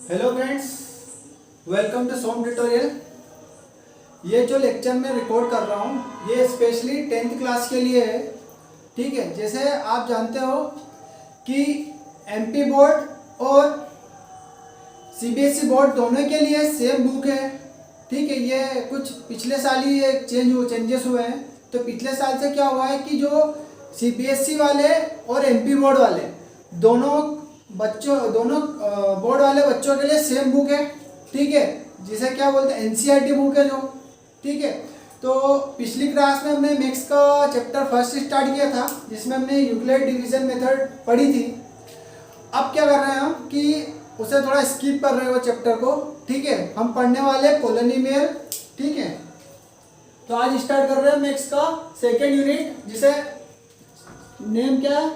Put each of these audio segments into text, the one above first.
Hello friends, welcome to Som tutorial. ये जो lecture मैं रिकॉर्ड कर रहा हूँ ये स्पेशली 10th क्लास के लिए है। ठीक है, जैसे आप जानते हो कि एमपी बोर्ड और सीबीएसई बोर्ड दोनों के लिए सेम बुक है। ठीक है, ये कुछ पिछले साल ही ये चेंजेस हुए हैं। तो पिछले साल से क्या हुआ है कि जो सीबीएसई वाले और एमपी बोर्ड वाले दोनों बोर्ड वाले बच्चों के लिए सेम बुक है। ठीक है, जिसे क्या बोलते हैं एनसीईआरटी बुक है जो। ठीक है, तो पिछली क्लास में हमने मैथ्स का चैप्टर फर्स्ट स्टार्ट किया था जिसमें हमने यूक्लिड डिवीजन मेथड पढ़ी थी। अब क्या कर रहे हैं हम कि उसे थोड़ा स्किप कर रहे हैं वो चैप्टर को। ठीक है, हम पढ़ने वाले पॉलिनोमियल। ठीक है, तो आज स्टार्ट कर रहे हैं मैथ्स का सेकेंड यूनिट जिसे नेम क्या है,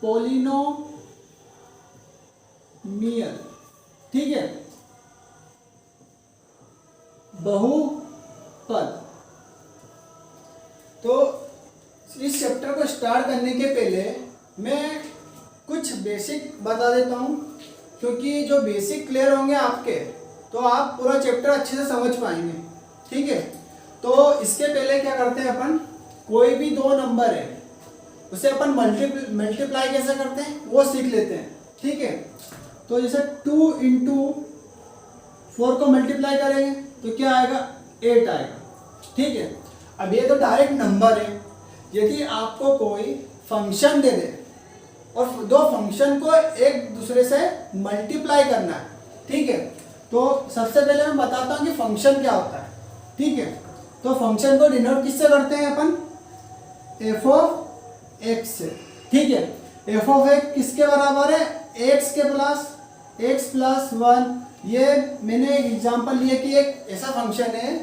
पॉलिनोमियल। ठीक है, बहुपद। तो इस चैप्टर को स्टार्ट करने के पहले मैं कुछ बेसिक बता देता हूँ, क्योंकि जो बेसिक क्लियर होंगे आपके तो आप पूरा चैप्टर अच्छे से समझ पाएंगे। ठीक है, तो इसके पहले क्या करते हैं अपन, कोई भी दो नंबर है उसे अपन मल्टीप्लाई कैसे करते हैं वो सीख लेते हैं। ठीक है, तो जैसे 2 इंटू 4 को मल्टीप्लाई करेंगे तो क्या आएगा, 8 आएगा। ठीक है, अब ये तो डायरेक्ट नंबर है। यदि आपको कोई फंक्शन दे दे और दो फंक्शन को एक दूसरे से मल्टीप्लाई करना है, ठीक है, तो सबसे पहले मैं बताता हूँ कि फंक्शन क्या होता है। ठीक है, तो फंक्शन को डिनोट किससे करते हैं अपन, एफ ऑफ एक्स से। ठीक है, एफ ऑफ एक्स किसके बराबर है, एक्स प्लस 1। ये मैंने एक एग्जांपल लिया कि एक ऐसा फंक्शन है,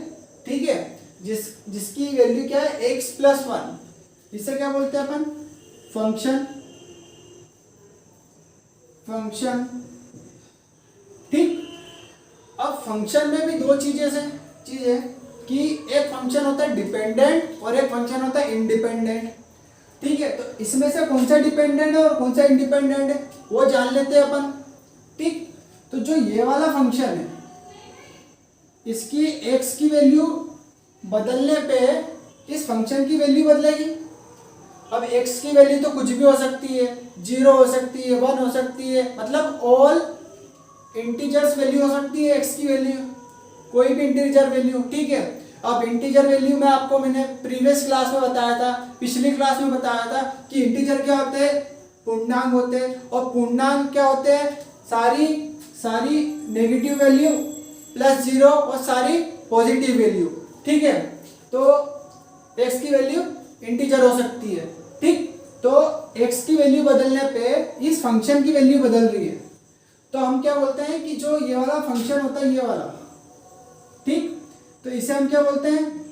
ठीक है, जिसकी वैल्यू क्या है, एक्स प्लस 1। इसे क्या बोलते हैं अपन, फंक्शन। ठीक, अब फंक्शन में भी दो चीजें कि एक फंक्शन होता है डिपेंडेंट और एक फंक्शन होता है इंडिपेंडेंट। ठीक है, तो इसमें से कौन सा डिपेंडेंट है और कौन सा इंडिपेंडेंट है वो जान लेते हैं अपन। ठीक, तो जो ये वाला फंक्शन है इसकी x की वैल्यू बदलने पे इस फंक्शन की वैल्यू बदलेगी। अब x की वैल्यू तो कुछ भी हो सकती है, 0 हो सकती है, 1 हो सकती है, मतलब ऑल इंटीजर्स वैल्यू हो सकती है x की वैल्यू, कोई भी इंटीजर वैल्यू। ठीक है, अब इंटीजर वैल्यू में आपको मैंने प्रीवियस क्लास में बताया था, पिछली क्लास में बताया था कि इंटीजर क्या होते हैं, पूर्णांक होते हैं। और पूर्णांक क्या होते हैं, सारी नेगेटिव वैल्यू प्लस 0 और सारी पॉजिटिव वैल्यू। ठीक है, तो x की वैल्यू इंटीजर हो सकती है। ठीक, तो x की वैल्यू बदलने पे इस फंक्शन की वैल्यू बदल रही है, तो हम क्या बोलते हैं कि जो ये वाला फंक्शन होता है, ये वाला, ठीक, तो इसे हम क्या बोलते हैं,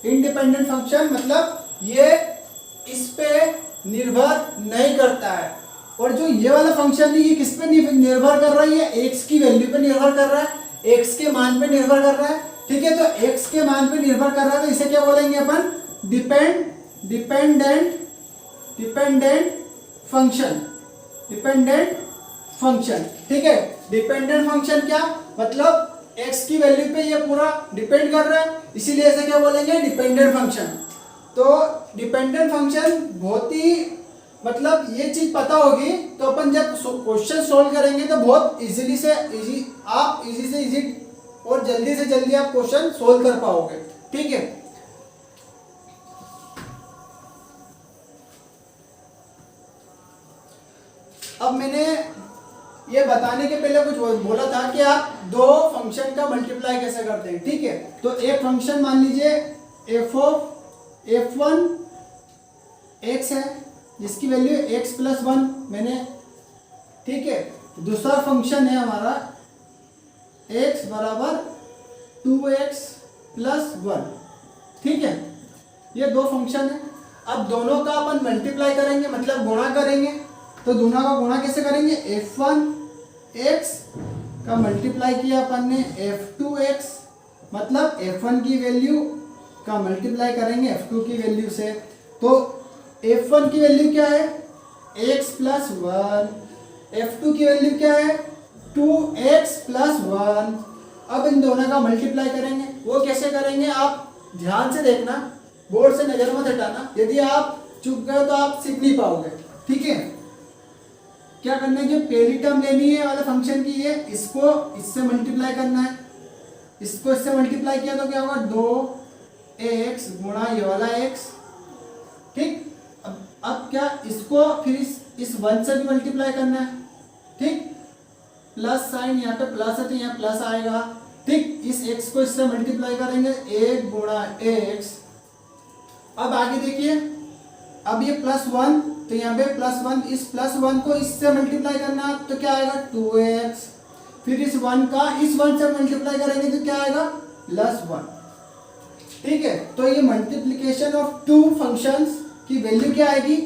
इंडिपेंडेंट फंक्शन। मतलब ये इस पे निर्भर नहीं करता है। और जो ये वाला फंक्शन है ये किस पे निर्भर कर रहा है, ये एक्स की वैल्यू पे निर्भर कर रहा है, एक्स के मान पे निर्भर कर रहा है। ठीक है, तो एक्स के मान पे निर्भर कर रहा है, तो इसे क्या बोलेंगे अपन, डिपेंडेंट फंक्शन। ठीक है, डिपेंडेंट फंक्शन क्या मतलब x की वैल्यू पे ये पूरा डिपेंड कर रहा है, इसीलिए इसे क्या बोलेंगे, डिपेंडेंट फंक्शन। तो डिपेंडेंट फंक्शन बहुत ही, मतलब ये चीज पता होगी तो अपन जब क्वेश्चन सोल्व करेंगे तो बहुत इजी और जल्दी से जल्दी आप क्वेश्चन सोल्व कर पाओगे। ठीक है, अब मैंने ये बताने के पहले कुछ बोला था कि आप दो फंक्शन का मल्टीप्लाई कैसे करते हैं। ठीक है, तो एक फंक्शन मान लीजिए f1 x है जिसकी वैल्यू x प्लस 1 मैंने। ठीक है, दूसरा फंक्शन है हमारा x बराबर 2x प्लस 1। ठीक है, ये दो फंक्शन है। अब दोनों का अपन मल्टीप्लाई करेंगे, मतलब गुणा करेंगे। तो दोनों का गुणा कैसे करेंगे, f1 x का मल्टीप्लाई किया अपन ने f2 x मतलब f1 की वैल्यू का मल्टीप्लाई करेंगे f2 की वैल्यू से। तो f1 की वैल्यू क्या है x प्लस वन, f2 की वैल्यू क्या है 2x प्लस वन। अब इन दोनों का मल्टीप्लाई करेंगे। वो कैसे करेंगे आप ध्यान से देखना, बोर्ड से नजर मत हटाना, यदि आप चुप गए तो आप सीख नहीं पाओगे। ठीक है, क्या करना है, जो पहली टर्म लेनी है वाले फंक्शन की है, इसको इससे मल्टीप्लाई करना है। इसको इससे मल्टीप्लाई किया तो क्या होगा 2x गुणा ये वाला x। ठीक, अब क्या इसको फिर इस वन से भी मल्टीप्लाई करना है। ठीक, प्लस साइन यहाँ पे प्लस है तो यहाँ प्लस आएगा। ठीक, इस x को इससे मल्टीप्लाई करेंगे 1 गुणा x। अब आगे देखिए, अब ये प्लस वन तो यहाँ पे प्लस वन, इस प्लस वन को इससे मल्टीप्लाई करना है तो क्या आएगा 2x। फिर इस वन का इस वन से मल्टीप्लाई करेंगे तो क्या आएगा प्लस वन। ठीक है, तो ये मल्टीप्लिकेशन ऑफ टू फंक्शंस की वैल्यू क्या आएगी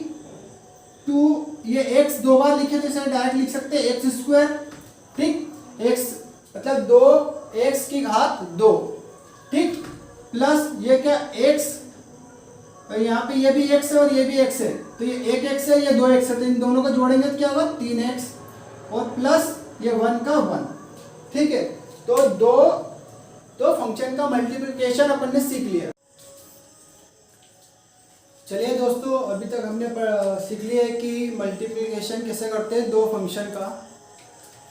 2। ये x दो बार लिखे तो इसे डायरेक्ट लिख सकते हैं एक्स स्क्वायर। ठीक, x मतलब 2x की घात 2। ठीक, प्लस ये क्या x, और यहाँ पे ये भी x है और ये भी x है, तो ये एक x है ये 2x है, तो इन दोनों को जोड़ेंगे तो क्या होगा 3x और प्लस ये 1 का 1। ठीक है, तो दो फंक्शन का मल्टीप्लिकेशन अपन ने सीख लिया। चलिए दोस्तों, अभी तक हमने सीख लिया है कि मल्टीप्लिकेशन कैसे करते हैं दो फंक्शन का।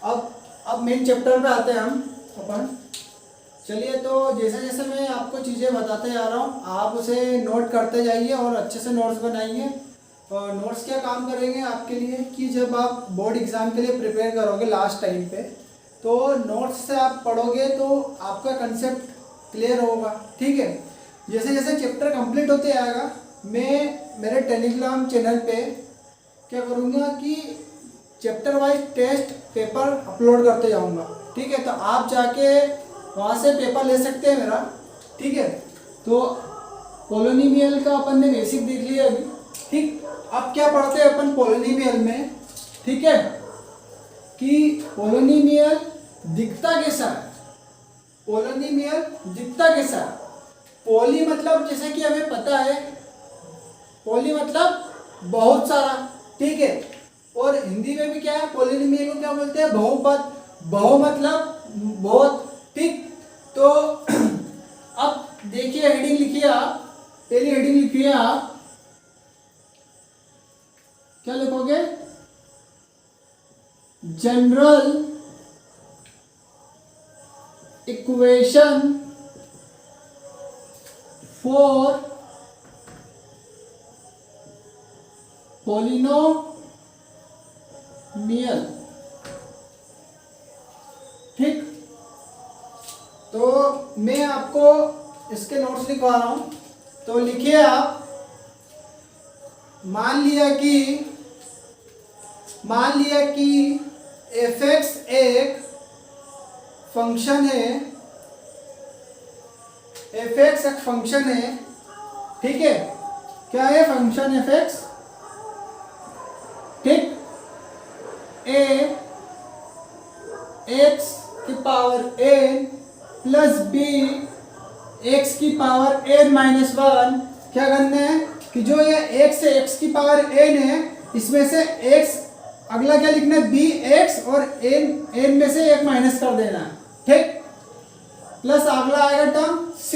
अब मेन चैप्टर पे आते हैं हम अपन। चलिए, तो जैसे जैसे मैं आपको चीज़ें बताते जा रहा हूँ आप उसे नोट करते जाइए और अच्छे से नोट्स बनाइए। और नोट्स क्या काम करेंगे आपके लिए कि जब आप बोर्ड एग्ज़ाम के लिए प्रिपेयर करोगे लास्ट टाइम पे, तो नोट्स से आप पढ़ोगे तो आपका कंसेप्ट क्लियर होगा। ठीक है, जैसे जैसे चैप्टर कंप्लीट होते आएगा मैं मेरे टेलीग्राम चैनल पे क्या करूँगा कि chapter wise test paper upload करते जाऊँगा। ठीक है, तो आप जाके वहाँ से पेपर ले सकते हैं मेरा। ठीक है, तो पोलिनोमियल का अपन ने बेसिक देख लिया अभी। ठीक, अब क्या पढ़ते हैं अपन पोलिनोमियल में। ठीक है, कि पोलिनोमियल दिखता कैसा है, पोलिनोमियल दिखता कैसा है। पोली मतलब जैसे कि हमें पता है, पोली मतलब बहुत सारा। ठीक है, और हिंदी में भी क्या है पोलिनोमियल को क्या बोलते हैं बहुपद। बहु मतलब बहुत। ठीक, तो अब देखिए हेडिंग लिखिए आप, पहली हेडिंग लिखिए आप, क्या लिखोगे जनरल इक्वेशन फॉर पोलिनोमियल। ठीक, तो मैं आपको इसके नोट्स लिखवा रहा हूं, तो लिखिए आप। मान लिया कि f(x) एक फंक्शन है, f(x) एक फंक्शन है। ठीक है, क्या है फंक्शन f(x)। ठीक, a x की power n plus b x की पावर n माइनस वन। क्या करना है कि जो ये x है x की पावर n है, इसमें से x अगला क्या लिखना है bx और n में से एक माइनस कर देना है। ठीक, प्लस अगला आएगा टर्म c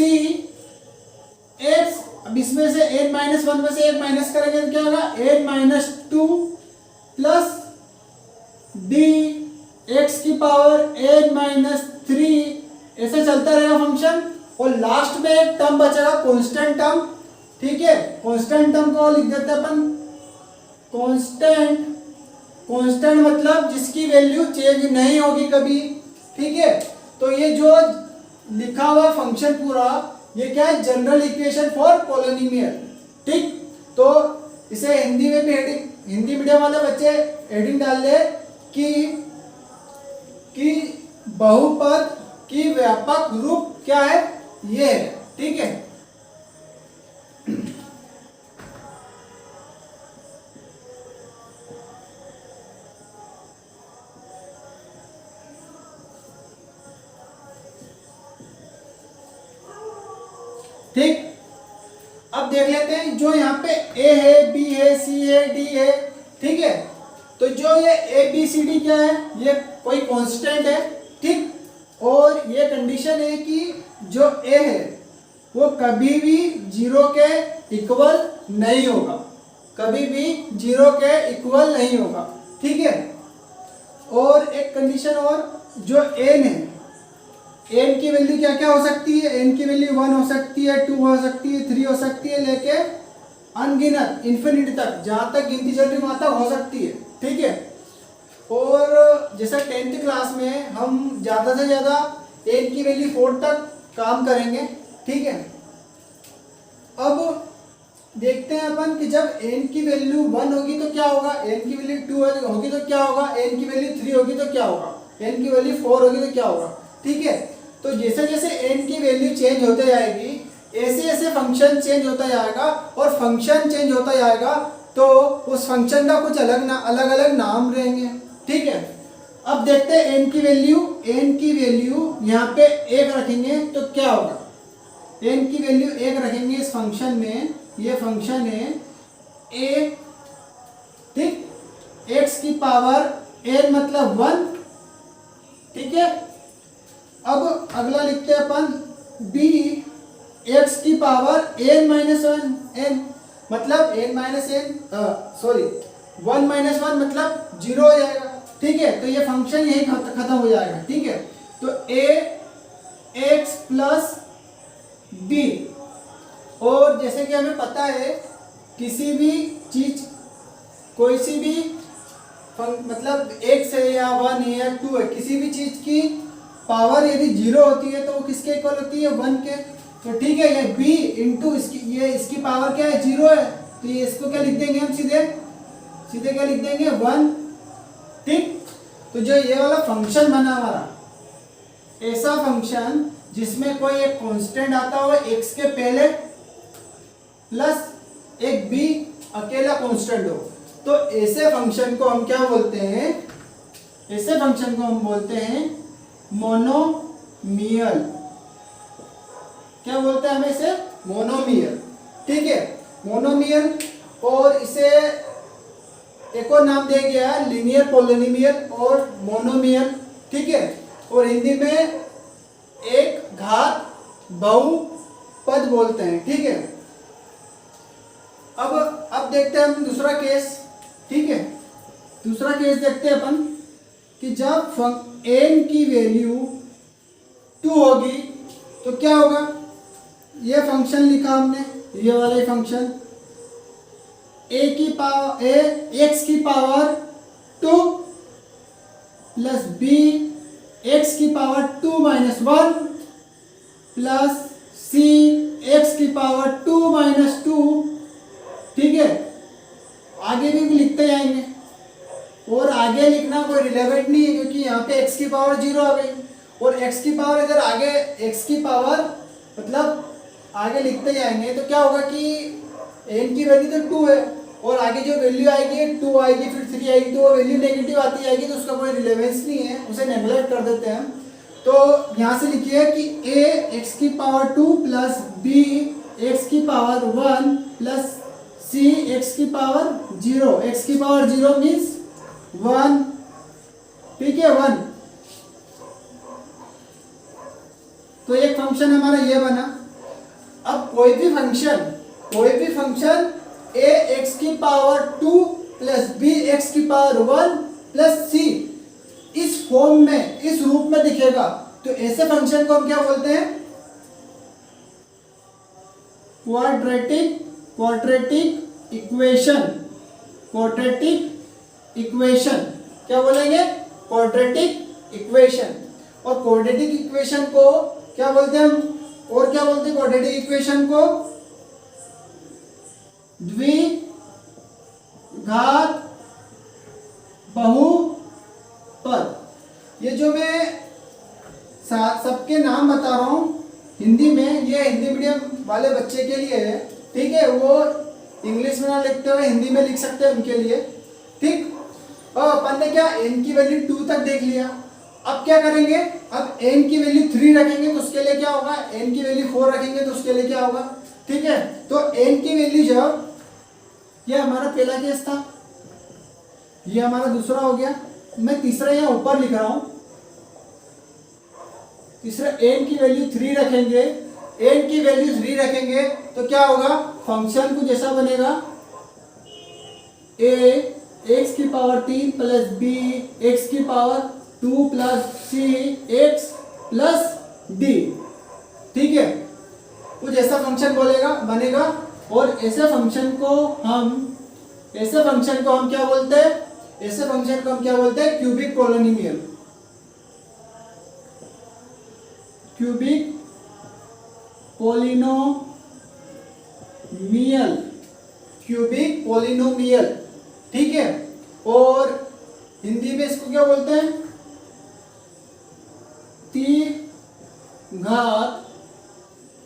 x, अब इसमें से n माइनस वन में से एक माइनस करेंगे तो क्या होगा n minus two plus d x की पावर n माइनस थ्री। ऐसे चलता रहेगा फंक्शन और लास्ट में एक टर्म बचेगा कांस्टेंट टर्म। ठीक है, कांस्टेंट टर्म को लिख देते हैं अपन कांस्टेंट। कांस्टेंट मतलब जिसकी वैल्यू चेंज नहीं होगी कभी। ठीक है, तो ये जो लिखा हुआ फंक्शन पूरा ये क्या है जनरल इक्वेशन फॉर पोलिनोमियल। ठीक, तो इसे हिंदी में भी हेडिंग, हिंदी मीडियम वाले बच्चे हेडिंग डाल दे कि बहुपद की व्यापक रूप क्या है ये है। ठीक है, ठीक, अब देख लेते हैं जो यहाँ पे ए है, बी है, सी है, डी है, ठीक है। तो जो ये ए बी सी डी क्या है, ये कोई कांस्टेंट है, ठीक। और ये कंडीशन है कि जो ए है वो कभी भी जीरो के इक्वल नहीं होगा, कभी भी जीरो के इक्वल नहीं होगा, ठीक है। और एक कंडीशन और, जो एन है, एन की वैल्यू क्या क्या हो सकती है, एन की वैल्यू 1 हो सकती है, 2 हो सकती है, 3 हो सकती है, लेके अनगिनत इन्फिनिटी तक, जहां तक गिनती चल रही वहां तक हो सकती है, ठीक है। और जैसे 10th क्लास में हम ज़्यादा से ज़्यादा एन की वैल्यू 4 तक काम करेंगे, ठीक है। अब देखते हैं अपन कि जब n की वैल्यू 1 होगी तो क्या होगा, n की वैल्यू 2 होगी तो क्या होगा, n की वैल्यू 3 होगी तो क्या होगा, n की वैल्यू 4 होगी तो क्या होगा, ठीक है। तो जैसे जैसे n की वैल्यू चेंज होते जाएगी, ऐसे ऐसे फंक्शन चेंज होता जाएगा, और फंक्शन चेंज होता जाएगा तो उस फंक्शन का कुछ अलग नाम रहेंगे, ठीक है। अब देखते हैं n की वैल्यू यहाँ पे 1 रखेंगे तो क्या होगा, n की वैल्यू 1 रखेंगे इस फंक्शन में, ये फंक्शन है a, ठीक, x की पावर n मतलब 1, ठीक है। अब अगला लिखते हैं अपन b, x की पावर n माइनस 1 n मतलब n माइनस n 1 माइनस 1 मतलब 0 हो जाएगा, ठीक है। तो ये फंक्शन यही खत्म हो जाएगा, ठीक है। तो a x प्लस b, और जैसे कि हमें पता है किसी भी चीज, कोई सी भी मतलब x है या 1 है या 2 है, किसी भी चीज की पावर यदि 0 होती है तो वो किसके इक्वल होती है, 1 के। तो ठीक है, ये b इंटू इसकी पावर क्या है, 0 है, तो ये इसको क्या लिख देंगे हम, सीधे क्या लिख देंगे, 1, ठीक। तो जो ये वाला फंक्शन बना हमारा, ऐसा फंक्शन जिसमें कोई एक कांस्टेंट आता हो x के पहले प्लस एक b अकेला कांस्टेंट हो, तो ऐसे फंक्शन को हम क्या बोलते हैं, ऐसे फंक्शन को हम बोलते हैं मोनोमियल। क्या बोलते हैं हम इसे, मोनोमियल, ठीक है, मोनोमियल। और इसे एक और नाम दिया गया है लीनियर पॉलिनोमियल और मोनोमियल, ठीक है। और हिंदी में एक घात बहुपद बोलते हैं, ठीक है। अब देखते हैं हम दूसरा केस, ठीक है। दूसरा केस देखते हैं अपन कि जब n की वैल्यू 2 होगी तो क्या होगा, ये फंक्शन लिखा हमने, ये वाला फंक्शन x की पावर 2 प्लस b x की power 2 minus 1 plus c x की पावर 2 माइनस 2, ठीक है। आगे भी लिखते जाएंगे, और आगे लिखना कोई रिलेवेंट नहीं है क्योंकि यहाँ पे x की पावर 0 आ गई, और x की पावर इधर आगे, x की पावर मतलब आगे लिखते जाएंगे तो क्या होगा कि n की वैल्यू तो 2 है, और आगे जो वैल्यू आएगी 2 आएगी, फिर 3 आएगी, तो वो वैल्यू नेगेटिव आती जाएगी, तो उसका कोई रिलेवेंस नहीं है, उसे नेगलेक्ट कर देते हैं। तो यहाँ से लिखिए कि a x की पावर 2 प्लस b x की पावर 1 प्लस c x की पावर 0, x की पावर 0 मीन्स 1, ठीक है, 1। तो एक फंक्शन हमारा ये बना। अब कोई भी फंक्शन a x की पावर 2 प्लस b x की पावर 1 प्लस c इस फॉर्म में, इस रूप में दिखेगा, तो ऐसे फंक्शन को हम क्या बोलते हैं, क्वाड्रेटिक इक्वेशन। क्या बोलेंगे, क्वाड्रेटिक इक्वेशन। और क्वाड्रेटिक इक्वेशन को क्या बोलते हैं हम, और क्या बोलते हैं क्वाड्रेटिक इक्वेशन को, द्विघात बहुपद। ये जो मैं सबके नाम बता रहा हूँ हिंदी में, ये हिंदी मीडियम वाले बच्चे के लिए है, ठीक है, वो इंग्लिश में ना लिखते हुए हिंदी में लिख सकते हैं उनके लिए, ठीक। और अपन ने क्या n की वैल्यू 2 तक देख लिया, अब क्या करेंगे, अब n की वैल्यू 3 रखेंगे तो उसके लिए क्या होगा, n की वैल्यू 4 रखेंगे तो उसके लिए क्या होगा, ठीक है। तो n की वैल्यू जब, ये हमारा पहला केस था, ये हमारा दूसरा हो गया, मैं तीसरा यहाँ ऊपर लिख रहा हूं, तीसरा n की वैल्यू 3 रखेंगे, n की वैल्यू 3 रखेंगे तो क्या होगा, फंक्शन कुछ ऐसा बनेगा, a x की पावर 3 प्लस b x की power 2 plus c x plus d, ठीक है, कुछ ऐसा फंक्शन बनेगा। और ऐसे फंक्शन को हम क्या बोलते हैं, ऐसे फंक्शन को हम क्या बोलते हैं, cubic polynomial, cubic polynomial, cubic polynomial, ठीक है। और हिंदी में इसको क्या बोलते हैं,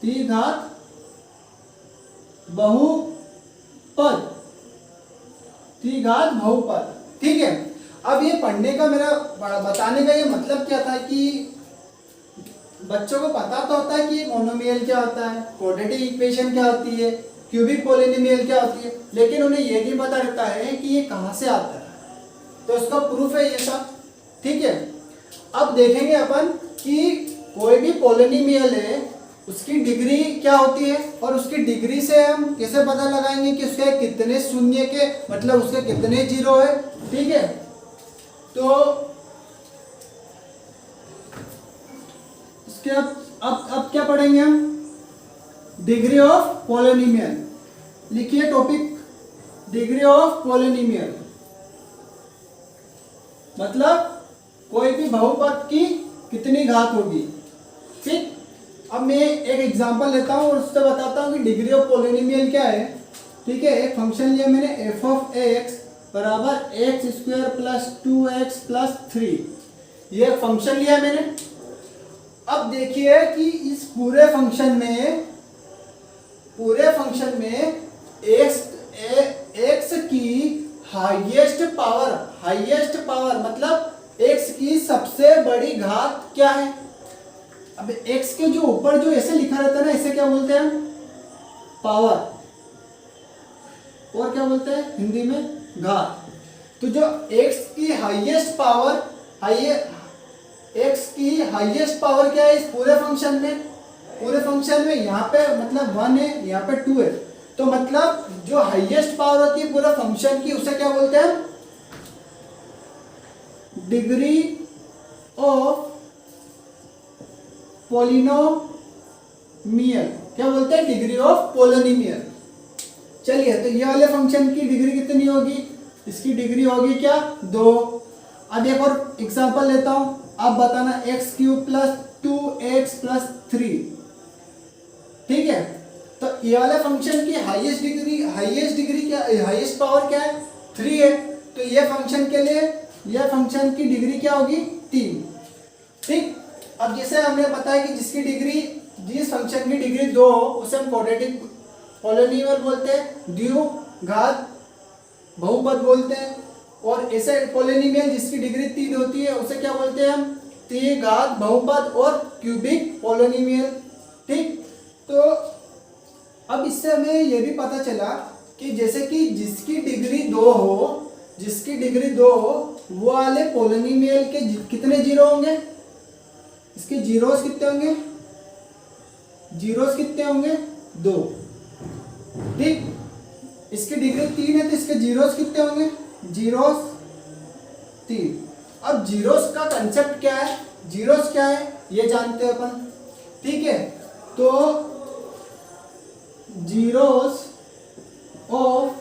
द्विघात बहुपद, द्विघात बहुपद, ठीक है। अब ये पढ़ने का मेरा बताने का ये मतलब क्या था कि बच्चों को पता तो होता है कि मोनोमियल क्या होता है, क्वाड्रेटिक इक्वेशन क्या होती है, क्यूबिक पोलिनोमियल क्या होती है, लेकिन उन्हें ये नहीं पता रहता है कि ये कहाँ से आता है, तो उसका प्रूफ है ये सब, ठीक है। अब देखेंगे अपन कि कोई भी पोलिनोमियल है उसकी डिग्री क्या होती है, और उसकी डिग्री से हम कैसे पता लगाएंगे कि उसके कितने शून्य के, मतलब उसके कितने जीरो है, ठीक है। तो इसके अब क्या पढ़ेंगे हम, डिग्री ऑफ पोलिनोमियल, लिखिए टॉपिक, डिग्री ऑफ पोलिनोमियल मतलब कोई भी बहुपद की कितनी घात होगी, ठीक। अब मैं एक एग्जांपल लेता हूँ और उससे बताता हूँ कि डिग्री ऑफ पोलिनोमियल क्या है, ठीक है। एक फंक्शन लिया मैंने एफ ऑफ एक्स बराबर x square plus 2x plus 3, ये फंक्शन लिया मैंने। अब देखिए कि इस पूरे फंक्शन में एक्स की हाईएस्ट पावर मतलब x की सबसे बड़ी घात क्या है। अब x के जो ऊपर जो ऐसे लिखा रहता है ना, इसे क्या बोलते हैं, पावर, और क्या बोलते हैं हिंदी में, घात। तो जो x की हाईएस्ट पावर क्या है इस पूरे फंक्शन में, यहाँ पे मतलब 1 है, यहाँ पे 2 है, तो मतलब जो हाईएस्ट पावर होती है पूरे फंक्शन की, उसे क्या बोलते हैं, डिग्री ऑफ पोलिनोमियल, क्या बोलते हैं, डिग्री ऑफ पोलिनोमियल। चलिए, तो ये वाले फंक्शन की डिग्री कितनी होगी, इसकी डिग्री होगी क्या, 2। अब एक और एग्जांपल लेता हूं, आप बताना x³ प्लस 2x प्लस 3, ठीक है। तो ये वाले फंक्शन की हाईएस्ट डिग्री क्या, हाईएस्ट पावर क्या है, 3 है। तो ये फंक्शन के लिए यह फंक्शन की डिग्री क्या होगी, 3, ठीक। अब जैसे हमने बताया कि जिस फंक्शन की डिग्री 2 हो उसे हम क्वाड्रेटिक पोलिनोमियल बोलते हैं, द्विघात बहुपद बोलते हैं। और ऐसे पोलिनोमियल जिसकी डिग्री 3 होती है उसे क्या बोलते हैं हम, त्रिघात बहुपद और क्यूबिक पोलिनोमियल, ठीक। तो अब इससे हमें यह भी पता चला कि जैसे कि जिसकी डिग्री 2 हो वो वाले पोलिनोमियल के कितने जीरो होंगे, इसके जीरोस कितने होंगे, 2, ठीक। इसकी डिग्री 3 है तो इसके जीरोस कितने होंगे, जीरोस 3। अब जीरोस का कंसेप्ट क्या है, जीरोस क्या है ये जानते हैं अपन, ठीक है। तो जीरोस ऑफ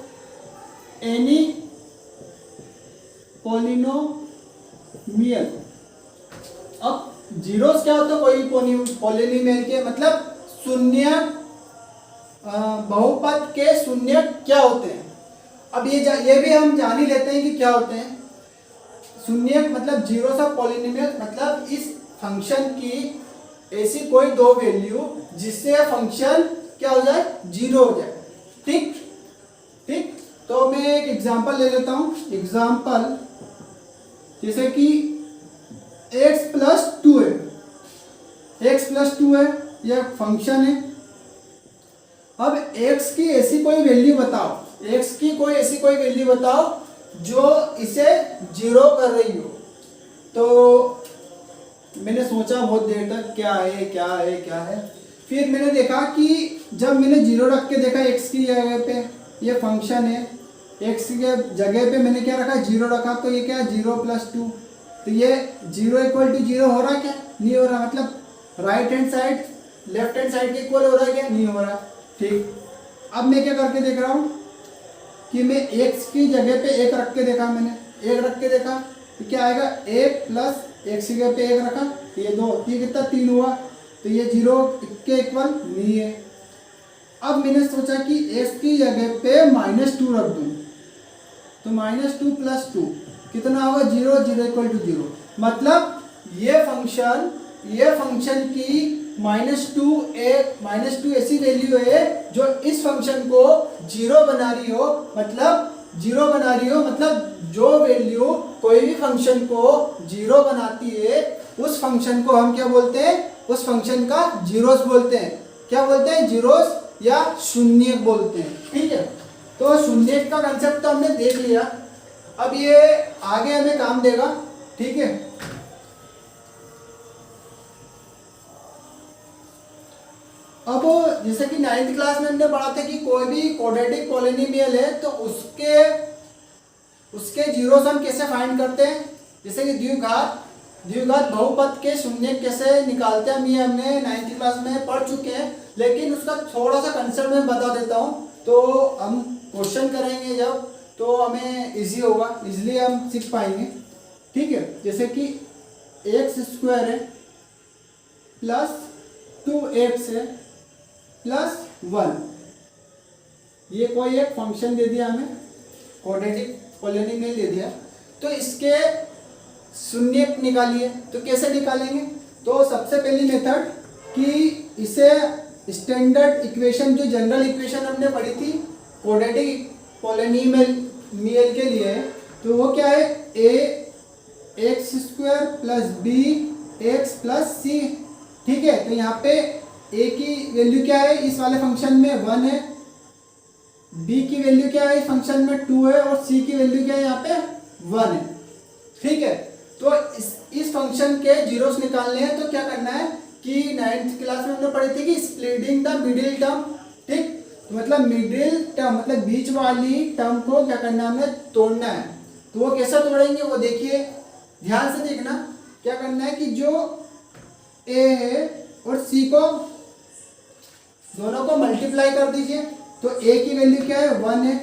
एनी पोलिनोमियल, अब जीरोस क्या होता है, कोई पोलिनोमियल के मतलब शून्य, बहुपद के शून्य क्या होते हैं। अब ये भी हम जान ही लेते हैं कि क्या होते हैं शून्य, मतलब जीरोस ऑफ पोलिनोमियल मतलब इस फंक्शन की ऐसी कोई दो वैल्यू जिससे फंक्शन क्या हो जाए, जीरो हो जाए, ठीक। तो मैं एक एग्जांपल ले लेता हूं, एग्जांपल जैसे कि x प्लस टू है, x प्लस टू है, यह फंक्शन है। अब x की ऐसी कोई वैल्यू बताओ, x की कोई ऐसी कोई वैल्यू बताओ जो इसे जीरो कर रही हो। तो मैंने सोचा बहुत देर तक क्या है क्या है क्या है, फिर मैंने देखा कि जब मैंने जीरो रख के देखा x की जगह पे, ये फंक्शन है, x के जगह पे मैंने क्या रखा, जीरो रखा, तो ये क्या, जीरो प्लस टू, तो ये जीरो इक्वल टू जीरो हो रहा क्या, नहीं हो रहा, मतलब right hand side left hand side के इक्वल हो रहा है क्या, नहीं हो रहा। ठीक, अब मैं क्या करके देख रहा हूँ कि मैं x की जगह पे एक रख के देखा, मैंने एक रख के देखा तो क्या आएगा, एक प्लस x की जगह पे एक रखा, ये दो, ये कितना, तीन हुआ, तो ये जीरो के इक्वल नहीं है। अब मैंने सोचा कि x की जगह पे माइनस टू रख दूँ, तो माइनस टू प्लस टू कितना होगा, zero, zero equal to zero, मतलब ये फंक्शन की माइनस टू ऐसी वैल्यू है जो इस फंक्शन को जीरो बना रही हो, मतलब जो वैल्यू कोई भी फंक्शन को जीरो बनाती है उस फंक्शन को हम क्या बोलते हैं, उस फंक्शन का जीरोस बोलते हैं, क्या बोलते हैं, जीरोस या शून्य बोलते हैं। ठीक है, तो शून्य का कंसेप्ट तो हमने देख लिया, अब ये आगे हमें काम देगा। ठीक है, अब जैसे कि 9th क्लास में हमने पढ़ा था कि कोई भी क्वाड्रेटिक पॉलिनोमियल है तो उसके जीरोस हम कैसे फाइंड करते हैं, जैसे कि द्विघात बहुपद के शून्य कैसे निकालते हैं, हम ये हमने 9th क्लास में पढ़ चुके हैं, लेकिन उसका थोड़ा सा कंसेप्ट मैं बता देता हूँ, तो हम क्वेश्चन करेंगे जब तो हमें इजी होगा, इजीली हम सीख पाएंगे। ठीक है, जैसे कि एक्स स्क्वायर है प्लस 2x है प्लस 1, ये कोई एक फंक्शन दे दिया हमें, क्वाड्रेटिक पॉलिनोमियल दे दिया, तो इसके शून्य निकालिए, तो कैसे निकालेंगे, तो सबसे पहली मेथड कि इसे स्टैंडर्ड इक्वेशन, जो जनरल इक्वेशन हमने पढ़ी थी क्वाड्रेटिक पॉलिनोमियल के लिए, तो वो क्या है, a x square plus b x plus c। ठीक है, तो यहाँ पे a की वैल्यू क्या है, इस वाले फंक्शन में 1 है, b की वैल्यू क्या है इस फंक्शन में 2 है, और c की वैल्यू क्या है यहाँ पे 1 है। ठीक है, तो इस फंक्शन के जीरोस निकालने हैं, तो क्या करना है कि 9th क्लास में हमने पढ़ी थी कि स्प्लिटिंग द मिडिल टर्म। ठीक, तो मतलब मिडिल टर्म मतलब बीच वाली टर्म को क्या करना है, हमें तोड़ना है, तो वो कैसे तोड़ेंगे वो देखिए, ध्यान से देखना, क्या करना है कि जो a है और c को दोनों को मल्टीप्लाई कर दीजिए, तो a की वैल्यू क्या है 1 है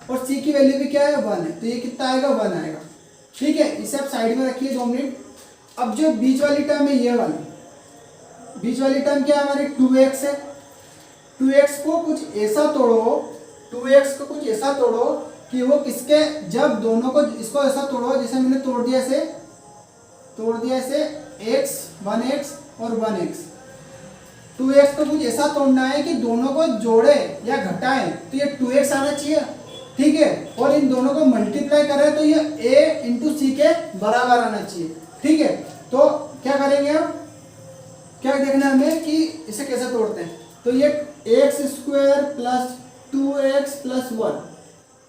और c की वैल्यू भी क्या है 1 है, तो ये कितना आएगा 1 आएगा। ठीक है, इसे आप साइड में रखिए 2 मिनट। अब जो बीच वाली टर्म है, ये वाली बीच वाली टर्म क्या है हमारी 2x है, 2x को कुछ ऐसा तोड़ो कि वो किसके, जब दोनों को इसको ऐसा तोड़ो, जैसे मैंने तोड़ दिया इसे x 1x और 1x, 2x को कुछ ऐसा तोड़ना है कि दोनों को जोड़े या घटाएं, तो ये 2x आना चाहिए। ठीक है, और इन दोनों को मल्टीप्लाई करें तो ये a इंटू सी के बराबर आना चाहिए। ठीक है, तो क्या करेंगे अब, क्या देखना है हमें कि इसे कैसे तोड़ते हैं, तो ये x square plus 2x plus 1,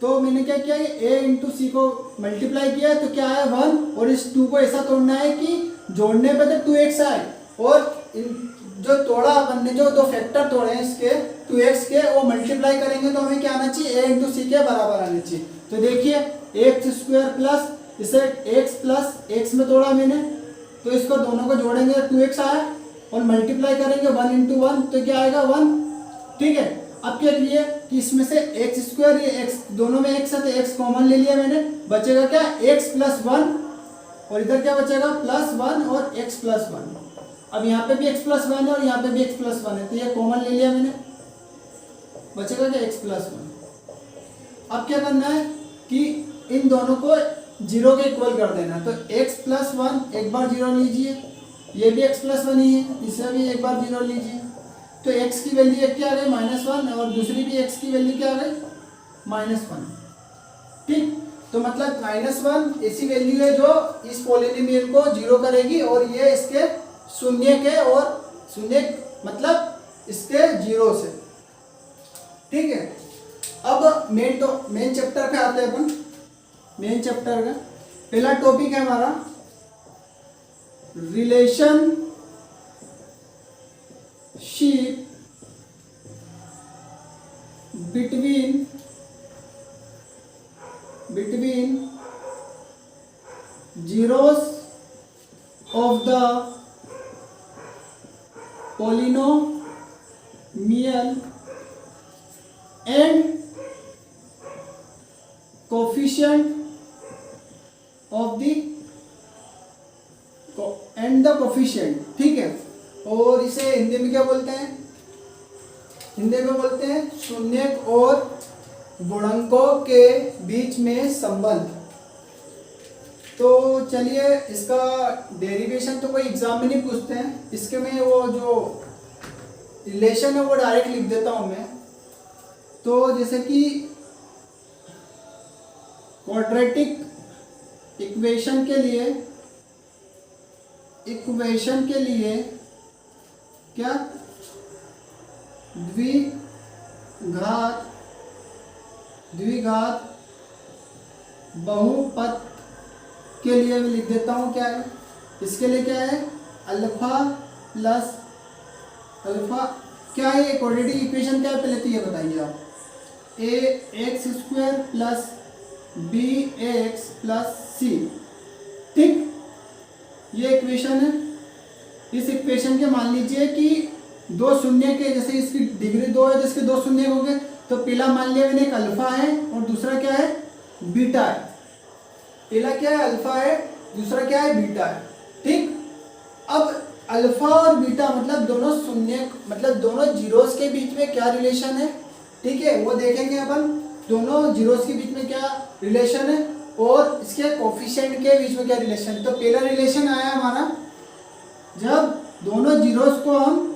तो मैंने क्या किया, a इंटू सी को मल्टीप्लाई किया तो क्या है 1, और इस 2 को ऐसा तोड़ना है कि जोड़ने पे तो 2x आए, और जो तोड़ा अपन ने, जो दो फैक्टर तोड़े हैं इसके 2x के, वो मल्टीप्लाई करेंगे तो हमें क्या आना चाहिए, a इंटू सी के बराबर आना चाहिए। तो देखिए एक्स स्क्वायर प्लस इसे x प्लस x में तोड़ा मैंने, तो इसको दोनों को जोड़ेंगे 2x आया, और मल्टीप्लाई करेंगे 1 इंटू 1 तो क्या आएगा 1। ठीक है, अब क्या लिए कि इसमें से एक्स स्क्वायर, ये x दोनों में x है तो x कॉमन ले लिया मैंने, बचेगा क्या x प्लस 1, और इधर क्या बचेगा प्लस 1 और x प्लस 1। अब यहाँ पे भी x प्लस 1 है और यहाँ पे भी x प्लस 1 है, तो ये कॉमन ले लिया मैंने, बचेगा क्या x प्लस 1। अब क्या करना है कि इन दोनों को जीरो के इक्वल कर देना, तो x प्लस 1 एक बार जीरो लीजिए, ये भी x प्लस 1 ही है, इसे भी एक बार जीरो लीजिए, तो x की वैल्यू क्या आ गई -1, और दूसरी भी x की वैल्यू क्या आ गई -1। ठीक, तो मतलब -1 ऐसी वैल्यू है जो इस पॉलिनोमियल को जीरो करेगी और ये इसके शून्य के और शून्य मतलब इसके जीरो से। ठीक है, अब मेन चैप्टर पे आते हैं अपन। मेन चैप्टर का पहला टॉपिक है हमारा relationship between zeros of the polynomial and coefficient of the coefficient। ठीक है, और इसे हिंदी में क्या बोलते हैं? हिंदी में बोलते हैं शून्यक और गुणकों के बीच में संबंध। तो चलिए इसका डेरिवेशन तो कोई एग्जाम में नहीं पूछते हैं, इसके में वो जो रिलेशन है वो डायरेक्ट लिख देता हूं मैं। तो जैसे कि क्वाड्रेटिक इक्वेशन के लिए क्या द्विघात बहुपद के लिए मैं लिख देता हूँ क्या है, इसके लिए क्या है अल्फा प्लस अल्फा क्या है, क्वाड्रेटिक इक्वेशन क्या है पहले तो ये बताइए आप। ax² plus bx plus c। ठीक, ये इक्वेशन है। इस इक्वेशन के मान लीजिए कि दो शून्य के, जैसे इसकी डिग्री 2 है, जिसके दो शून्य हो गए, तो पहला मान लिया मैंने एक अल्फा है और दूसरा क्या है बीटा है। पहला क्या है अल्फा है, दूसरा क्या है बीटा है। ठीक, अब अल्फा और बीटा मतलब दोनों शून्य मतलब दोनों जीरोस के बीच में क्या रिलेशन है। ठीक है, वो देखेंगे अपन दोनों जीरोस के बीच में क्या रिलेशन है और इसके कोफिशिएंट के बीच में क्या रिलेशन। तो पहला रिलेशन आया हमारा जब दोनों जीरोस को हम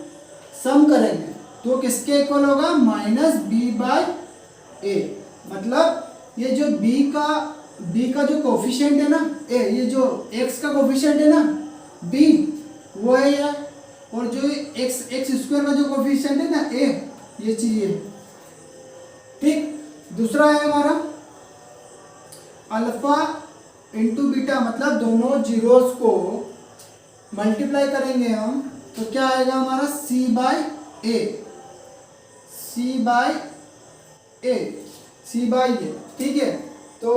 सम करेंगे तो किसके इक्वल होगा -b/a। मतलब ये जो b का जो कोफिशिएंट है ना a, ये जो x का कोफिशिएंट है ना b वो है ये, और जो x² का जो कोफिशिएंट है ना a, ये चीज है। ठीक, दूसरा है हमारा अल्फा इंटू बीटा, मतलब दोनों जीरोस को मल्टीप्लाई करेंगे हम तो क्या आएगा हमारा c/a। ठीक है, तो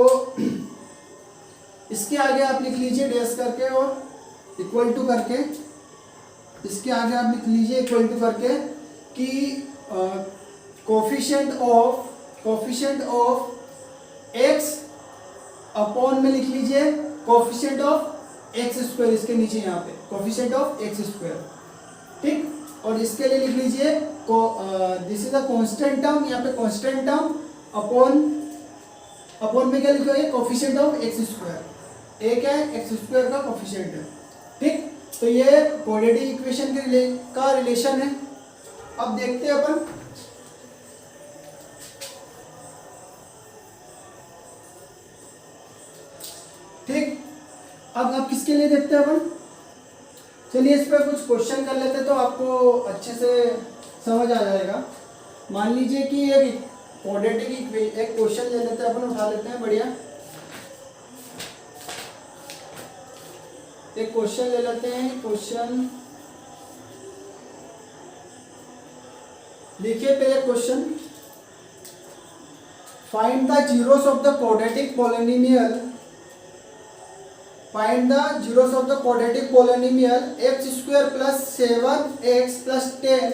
इसके आगे आप लिख लीजिए डैश करके और इक्वल टू करके, इसके आगे आप लिख लीजिए इक्वल टू करके कि कोफिशिएंट ऑफ x अपॉन में लिख लीजिए कोफिशिएंट ऑफ x², इसके नीचे यहाँ पे कोफिशिएंट ऑफ x²। ठीक, और इसके लिए लिख लीजिए this is a constant term, यहाँ पे कांस्टेंट टर्म अपॉन में क्या लिखोगे कोफिशिएंट ऑफ x²। a क्या है x² का कोफिशिएंट है। ठीक, तो ये क्वाड्रेटिक इक्वेशन का रिलेशन है। अब देखते हैं अपन ठीक, अब किसके लिए देखते हैं अपन। चलिए इस पर कुछ क्वेश्चन कर लेते हैं तो आपको अच्छे से समझ आ जाएगा। मान लीजिए कि एक क्वाड्रेटिक एक क्वेश्चन ले लेते हैं अपन, उठा लेते हैं बढ़िया एक क्वेश्चन ले लेते हैं। क्वेश्चन लिखिए पहले question, find the zeros of the quadratic polynomial x² plus 7x plus 10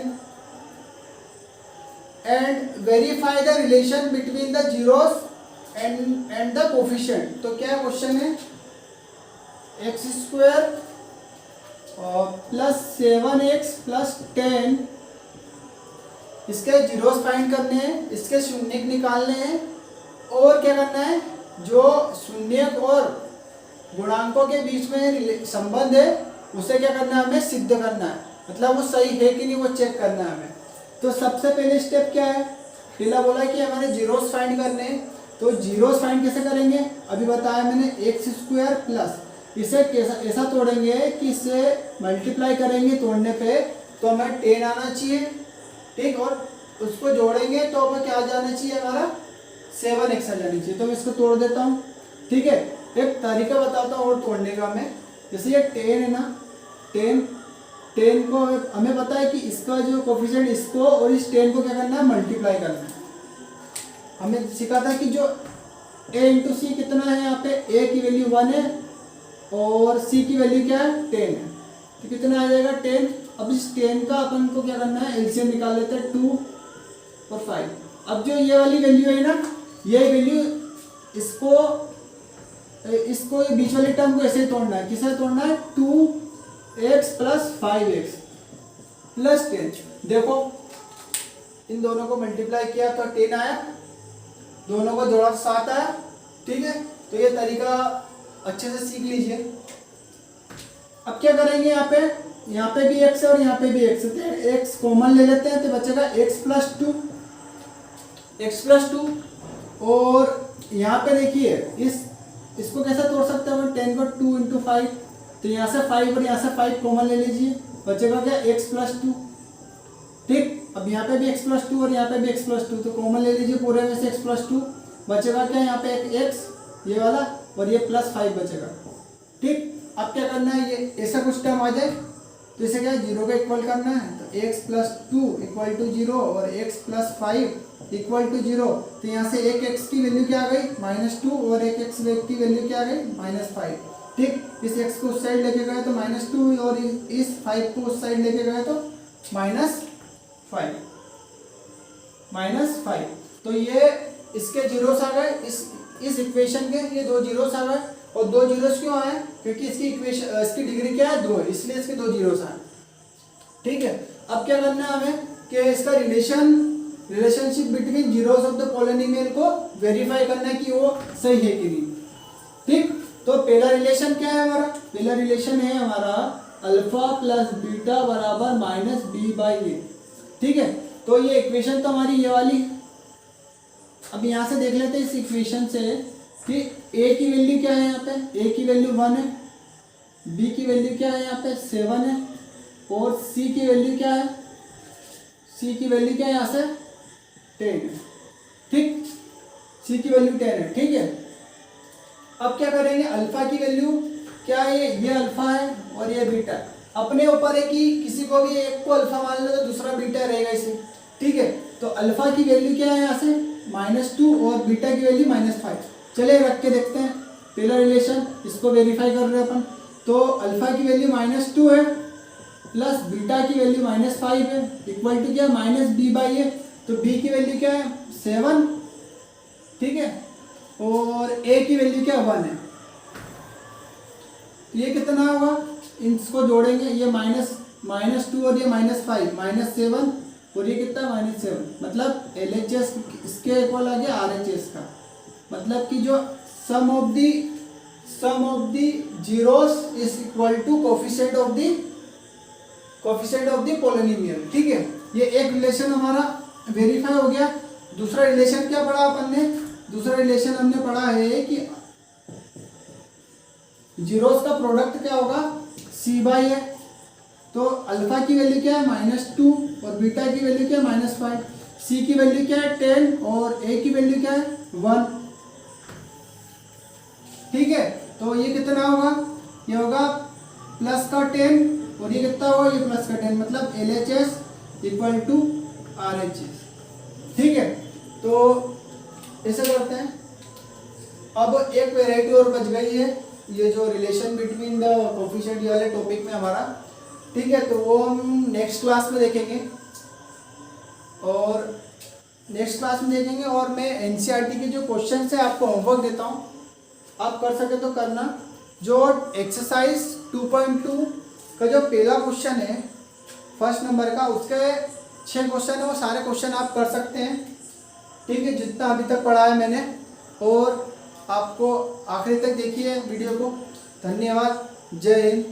and verify the relation between the zeros and the coefficient। तो क्या क्वेश्चन है x² plus 7x plus 10, इसके जीरोस फाइंड करने हैं, इसके शून्यक निकालने हैं और क्या करना है जो शून्यक और गुणांकों के बीच में संबंध है उसे क्या करना है हमें सिद्ध करना है, मतलब वो सही है कि नहीं वो चेक करना है हमें। तो सबसे पहले स्टेप क्या है, पहला बोला कि हमारे जीरोस फाइंड करने हैं, तो जीरोस फाइंड कैसे करेंगे, अभी बताया मैंने, एक्स स्क्वायर प्लस, इसे कैसा ऐसा तोड़ेंगे कि इसे मल्टीप्लाई करेंगे तोड़ने पे तो हमें 10 आना चाहिए, ठीक, और उसको जोड़ेंगे तो हमें क्या आ जाना चाहिए, हमारा 7x आ जानी चाहिए। तो मैं इसको तोड़ देता हूँ, ठीक है। एक तरीका बताता हूँ और तोड़ने का मैं, जैसे ये 10 है ना, 10 को हमें पता है कि इसका जो कोफिशिएंट, इसको और इस 10 को क्या करना है, मल्टीप्लाई करना है। हमें सिखा था कि जो a इंटू सी कितना है, यहाँ पे a की वैल्यू 1 है और c की वैल्यू क्या है, 10 है, तो कितना आ जाएगा, 10। अब इस 10 का अपन को क्या करना है, एलसीएम निकाल लेते हैं, 2 और 5। अब जो ये वाली वैल्यू है ना, ये वैल्यू इसको ये बीच वाली टर्म को ऐसे ही तोड़ना है, किसे तोड़ना है, 2x प्लस 5x प्लस 10। देखो इन दोनों को मल्टीप्लाई किया तो 10 आया, दोनों को जोड़ा 7 आया, ठीक है। तो ये तरीका अच्छे से सीख लीजिए। अब क्या करेंगे, यहाँ पे भी x है और यहाँ पे भी x है, तो x कॉमन ले लेते हैं, तो बचेगा x प्लस 2 और यहाँ पे देखिए इसको कैसे तोड़ सकते हैं, 10 को 2 इंटू 5, तो यहाँ से 5 और यहाँ से 5 कॉमन ले लीजिए, बचेगा क्या, x प्लस 2, ठीक। अब यहाँ पे भी x प्लस 2 और यहाँ पे भी x प्लस 2, तो कॉमन ले लीजिए पूरे में से x प्लस 2, बचेगा क्या, यहाँ पे एक x ये वाला और ये प्लस 5 बचेगा, ठीक। अब क्या करना है, ये ऐसा कुछ टर्म आ जाए तो इसे क्या है, 0 का इक्वल करना है, तो x प्लस 2 इक्वल टू 0 और x प्लस 5 इक्वल टू 0, तो यहाँ से एक x की वैल्यू क्या आ गई, -2 और एक x की वैल्यू क्या आ गई, -5, ठीक। इस x को उस साइड लेके गए तो -2 और इस 5 को उस साइड लेके गए तो -5, तो ये इसके जीरोस आ गए, इस इक्वेशन के ये 2 जीरोस आ गए। और 2 जीरोस क्यों आए, क्योंकि इसकी डिग्री क्या है, 2 है, इसलिए इसके 2 जीरोस आए, ठीक है। अब क्या करना है हमें कि इसका relationship between zeros of the polynomial को वेरीफाई करना है कि वो सही है कि नहीं, ठीक। तो पहला रिलेशन क्या है हमारा, पहला रिलेशन है हमारा अल्फा प्लस बीटा बराबर -b/a, ठीक है। तो ये इक्वेशन तो हमारी ये वाली। अब यहाँ से देख लेते हैं इस इक्वेशन से कि a की वैल्यू क्या है, यहाँ पे a की वैल्यू 1 है, b की वैल्यू क्या है, यहाँ पे 7 है, और c की वैल्यू क्या है, c की वैल्यू क्या है, यहाँ से 10 है, ठीक। c की वैल्यू 10 है, ठीक है। अब क्या करेंगे, अल्फा की वैल्यू क्या है, ये अल्फा है और ये बीटा है। अपने ऊपर है कि किसी को भी एक को अल्फा मान लो तो दूसरा बीटा रहेगा इसे, ठीक है। तो अल्फा की वैल्यू क्या है, यहाँ से -2 और बीटा की वैल्यू -5। चलिए रख के देखते हैं पहला रिलेशन, इसको वेरीफाई कर रहे हैं अपन। तो अल्फा की वैल्यू -2 है प्लस बीटा की वैल्यू -5 है, इक्वल टू क्या, -b/a। तो b की वैल्यू क्या है, 7, ठीक है, और a की वैल्यू क्या 1 है। ये कितना होगा, इसको जोड़ेंगे, ये -2 और ये -5, -7 और ये कितना, -7, मतलब LHS इसके इक्वल आ गया RHS का, मतलब कि जो sum of the zeros is equal to coefficient of the polynomial, ठीक है। ये एक रिलेशन हमारा वेरीफाई हो गया। दूसरा रिलेशन क्या पढ़ा अपन ने, दूसरा रिलेशन हमने पढ़ा है कि जीरोस का प्रोडक्ट क्या होगा, c/a। तो अल्फा की वैल्यू क्या है, -2 और बीटा की वैल्यू क्या है, -5, c की वैल्यू क्या है 10 और a की वैल्यू क्या है 1, ठीक है। तो ये कितना होगा, ये होगा प्लस का 10 और ये कितना होगा, ये प्लस का 10, मतलब LHS इक्वल टू RHS, ठीक है। तो ऐसे करते हैं। अब एक वेराइटी और बच गई है, ये जो रिलेशन बिटवीन द कोफिशिएंट वाले टॉपिक में हमारा, ठीक है। तो वो हम नेक्स्ट क्लास में देखेंगे और और मैं NCERT के जो क्वेश्चन है आपको होमवर्क देता हूँ, आप कर सके तो करना। जो एक्सरसाइज 2.2 का जो पहला क्वेश्चन है फर्स्ट नंबर का, उसके 6 क्वेश्चन है, वो सारे क्वेश्चन आप कर सकते हैं, ठीक है, जितना अभी तक पढ़ा है मैंने। और आपको आखिरी तक देखिए वीडियो को। धन्यवाद, जय हिंद।